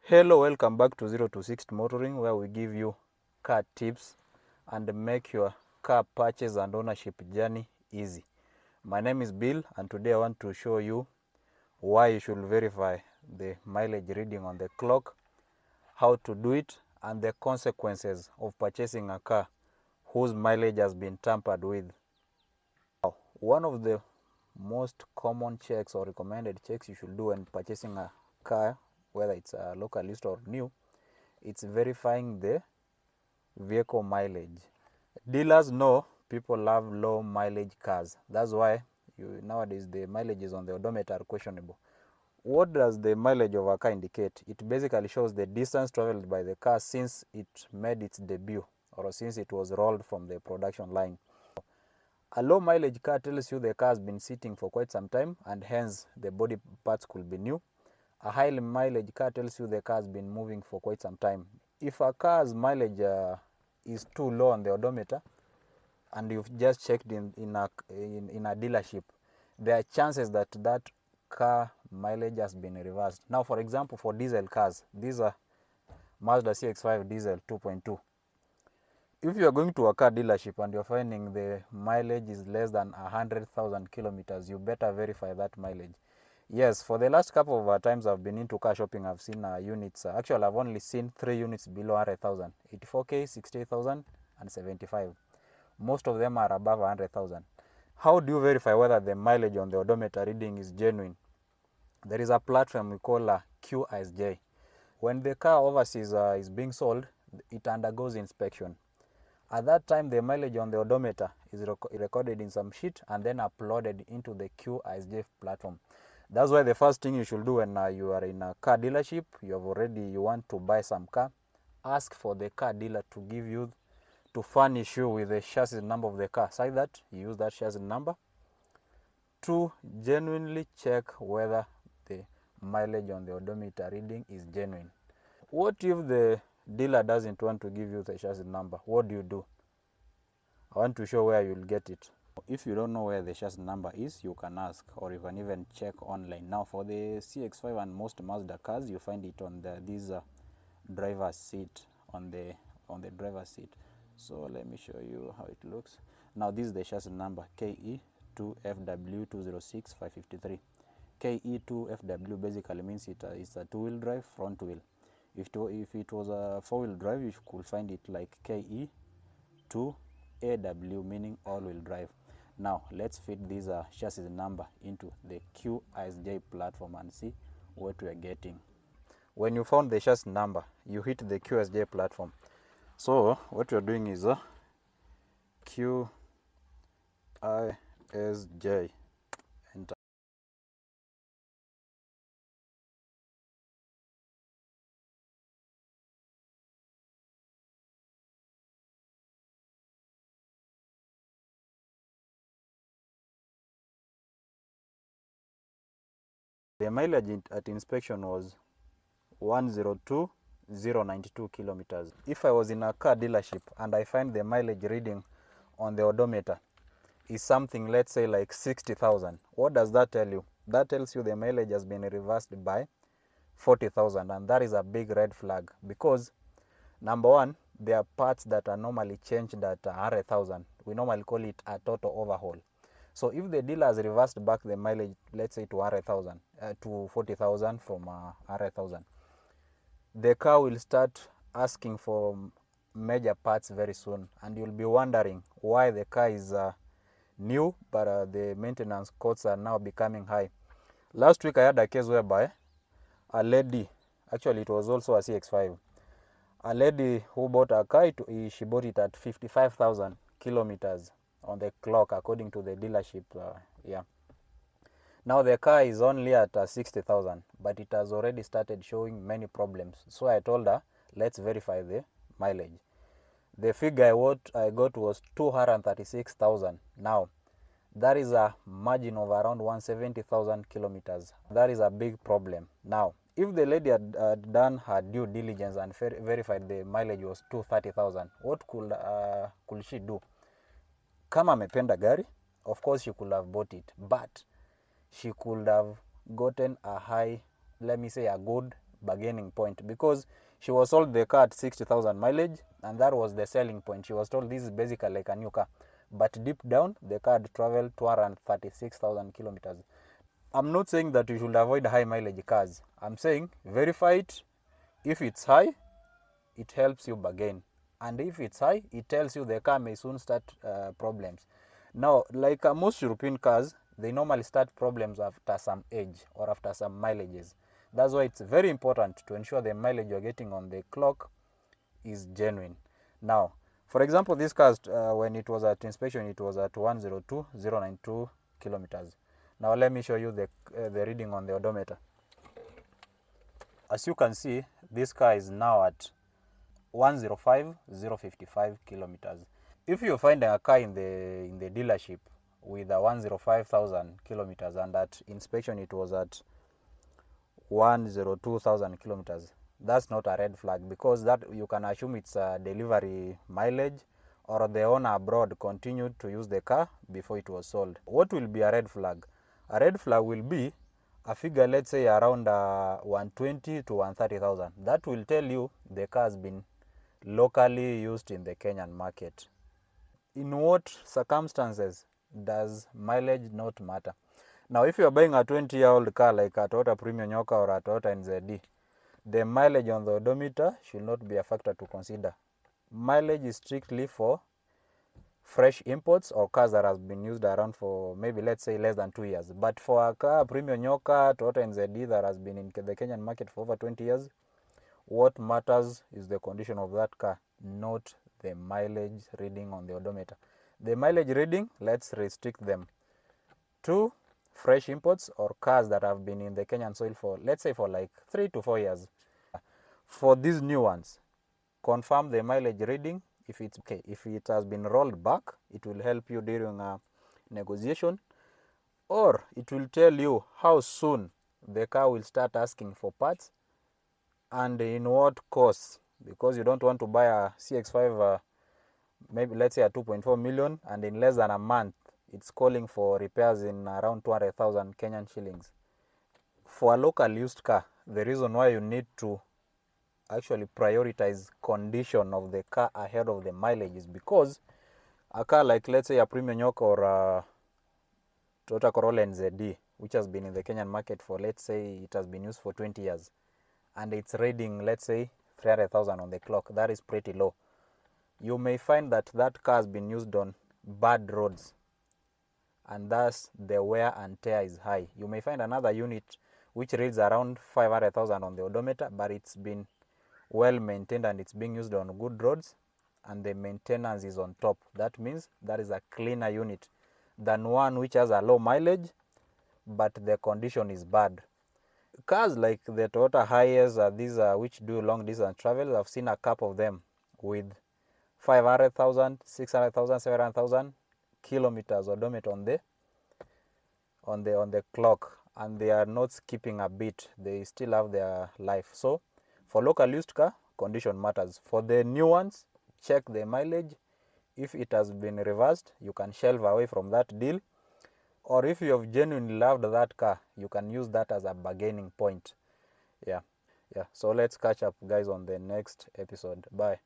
Hello, welcome back to 0 to 60 Motoring, where we give you car tips and make your car purchase and ownership journey easy. My name is Bill, and today I want to show you why you should verify the mileage reading on the clock, how to do it, and the consequences of purchasing a car whose mileage has been tampered with. Now, one of the most common checks or recommended checks you should do when purchasing a car, whether it's a local list or new, it's verifying the vehicle mileage. Dealers know people love low mileage cars. That's why nowadays the mileages on the odometer are questionable. What does the mileage of a car indicate? It basically shows the distance traveled by the car since it made its debut or since it was rolled from the production line. A low mileage car tells you the car has been sitting for quite some time and hence the body parts could be new. A high mileage car tells you the car has been moving for quite some time. If a car's mileage is too low on the odometer and you've just checked in a dealership, there are chances that that car mileage has been reversed. Now, for example, for diesel cars, these are Mazda CX-5 diesel 2.2. If you are going to a car dealership and you're finding the mileage is less than 100,000 kilometers, you better verify that mileage. Yes, for the last couple of times I've been into car shopping, I've seen units. Actually, I've only seen 3 units below 100,000, 84K, 68,000, and 75. Most of them are above 100,000. How do you verify whether the mileage on the odometer reading is genuine? There is a platform we call QSJ. When the car overseas is being sold, it undergoes inspection. At that time, the mileage on the odometer is recorded in some sheet and then uploaded into the QSJ platform. That's why the first thing you should do when you are in a car dealership, you want to buy some car, ask for the car dealer to furnish you with the chassis number of the car, so that you use that chassis number to genuinely check whether the mileage on the odometer reading is genuine. What if the dealer doesn't want to give you the chassis number? What do? I want to show where you'll get it. If you don't know where the chassis number is, you can ask, or you can even check online. Now, for the CX-5 and most Mazda cars, you find it on this driver's seat, on the driver's seat. So let me show you how it looks. Now, this is the chassis number KE2FW206553. KE2FW basically means it's a two-wheel drive front wheel. If it was a four-wheel drive, you could find it like KE2AW, meaning all-wheel drive. Now, let's fit this chassis number into the QSJ platform and see what we are getting. When you found the chassis number, you hit the QSJ platform. So, what you're doing is QSJ. Enter. The mileage at inspection was 102,092 kilometers. If I was in a car dealership and I find the mileage reading on the odometer is something, let's say like 60,000, what does that tell you? That tells you the mileage has been reversed by 40,000, and that is a big red flag because number one, there are parts that are normally changed at 100,000. We normally call it a total overhaul. So if the dealer has reversed back the mileage, let's say to 100,000, to 40,000 from 100,000, the car will start asking for major parts very soon, and you'll be wondering why the car is new, but the maintenance costs are now becoming high. Last week I had a case whereby a lady, actually it was also a CX-5, a lady who bought a car, she bought it at 55,000 kilometers on the clock according to the dealership. Now the car is only at 60,000, but it has already started showing many problems. So I told her, let's verify the mileage. The figure I got was 236,000. Now, that is a margin of around 170,000 kilometers. That is a big problem. Now, if the lady had done her due diligence and verified the mileage was 230,000, what could she do? Kama amependa gari, of course she could have bought it, but she could have gotten a high, let me say a good bargaining point, because she was sold the car at 60,000 mileage, and that was the selling point. She was told this is basically like a new car, but deep down the car had traveled 236,000 kilometers. I'm not saying that you should avoid high mileage cars. I'm saying verify it. If it's high, it helps you bargain, and if it's high, it tells you the car may soon start problems. Now, like most European cars, they normally start problems after some age or after some mileages. That's why it's very important to ensure the mileage you're getting on the clock is genuine. Now, for example, this car, when it was at inspection, it was at 102,092 kilometers. Now let me show you the reading on the odometer. As you can see, this car is now at 105,055 kilometers. If you find a car in the dealership with a 105,000 kilometers and at inspection it was at 102,000 kilometers, that's not a red flag, because that you can assume it's a delivery mileage, or the owner abroad continued to use the car before it was sold. What will be a red flag? A red flag will be a figure, let's say around 120 to 130,000. That will tell you the car has been locally used in the Kenyan market. In what circumstances does mileage not matter? Now, if you are buying a 20-year-old car like a Toyota Premium Nyoka or a Toyota NZD, the mileage on the odometer should not be a factor to consider. Mileage is strictly for fresh imports or cars that has been used around for maybe, let's say, less than 2 years. But for a car, Premium Nyoka, Toyota NZD, that has been in the Kenyan market for over 20 years, what matters is the condition of that car, not the mileage reading on the odometer. The mileage reading, let's restrict them to fresh imports or cars that have been in the Kenyan soil for, let's say, for like 3 to 4 years. For these new ones, confirm the mileage reading. If it's okay, if it has been rolled back, it will help you during a negotiation, or it will tell you how soon the car will start asking for parts and in what cost, because you don't want to buy a CX5 maybe, let's say, a 2.4 million, and in less than a month it's calling for repairs in around 200,000 Kenyan shillings. For a local used car, the reason why you need to actually prioritize condition of the car ahead of the mileage is because a car like, let's say, a Premium Nyoka or a Toyota Corolla NZD, which has been in the Kenyan market for, let's say, it has been used for 20 years, and it's reading, let's say, 300,000 on the clock, that is pretty low. You may find that that car has been used on bad roads, and thus the wear and tear is high. You may find another unit which reads around 500,000 on the odometer, but it's been well maintained and it's being used on good roads, and the maintenance is on top. That means that is a cleaner unit than one which has a low mileage but the condition is bad. Cars like the Toyota Hiace, these which do long distance travel, I've seen a couple of them with 500,000, 600,000, 700,000 kilometers odometer on the clock, and they are not skipping a beat. They still have their life. So for local used car, condition matters. For the new ones, check the mileage. If it has been reversed, you can shelve away from that deal, or if you have genuinely loved that car, you can use that as a bargaining point. Yeah. So let's catch up, guys, on the next episode. Bye.